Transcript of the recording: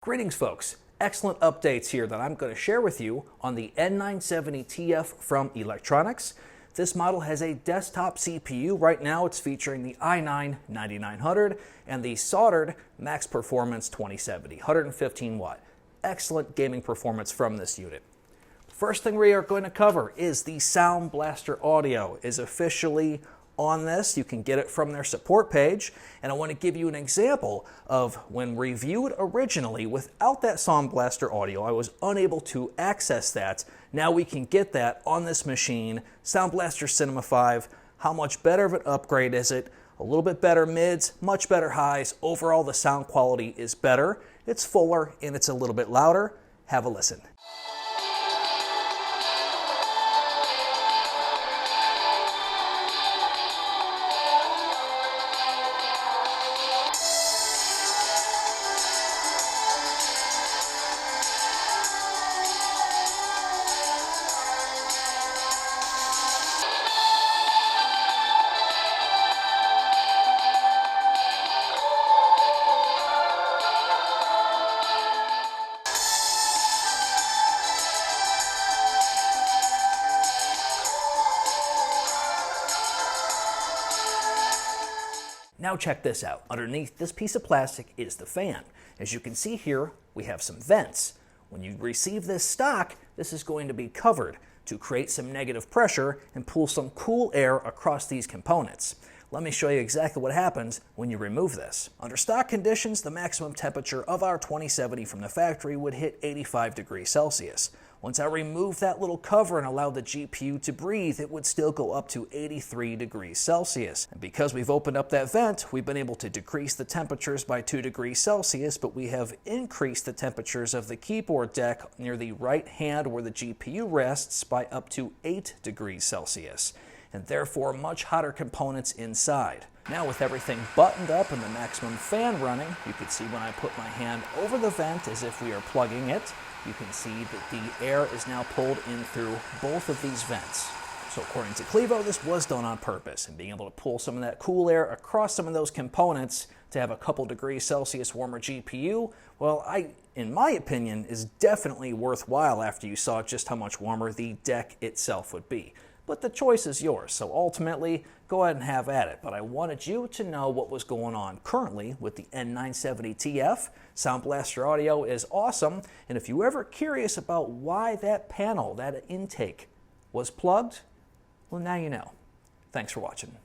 Greetings folks, excellent updates here that I'm going to share with you on the N970TF from Eluktronics. This model has a desktop CPU. Right now it's featuring the i9-9900 and the soldered Max Performance 2070, 115 watt. Excellent gaming performance from this unit. First thing we are going to cover is the Sound Blaster audio is officially on this. You can get it from their support page, and I want to give you an example of when reviewed originally without that Sound Blaster audio. I was unable to access that. Now we can get that on this machine. Sound Blaster Cinema 5. How much better of an upgrade is it? A little bit better mids, much better highs. Overall, the sound quality is better. It's fuller and it's a little bit louder. Have a listen. Now check this out. Underneath this piece of plastic is the fan. As you can see here, we have some vents. When you receive this stock, this is going to be covered to create some negative pressure and pull some cool air across these components. Let me show you exactly what happens when you remove this. Under stock conditions, the maximum temperature of our 2070 from the factory would hit 85 degrees Celsius. Once I remove that little cover and allow the GPU to breathe, it would still go up to 83 degrees Celsius. And because we've opened up that vent, we've been able to decrease the temperatures by 2 degrees Celsius, but we have increased the temperatures of the keyboard deck near the right hand where the GPU rests by up to 8 degrees Celsius, and therefore much hotter components inside. Now with everything buttoned up and the maximum fan running, you can see when I put my hand over the vent as if we are plugging it, you can see that the air is now pulled in through both of these vents. So according to Clevo, this was done on purpose, and being able to pull some of that cool air across some of those components to have a couple degrees Celsius warmer GPU, well, in my opinion, is definitely worthwhile after you saw just how much warmer the deck itself would be. But the choice is yours, so ultimately, go ahead and have at it. But I wanted you to know what was going on currently with the N970TF. Sound Blaster audio is awesome, and if you're ever curious about why that panel, that intake, was plugged, well, now you know. Thanks for watching.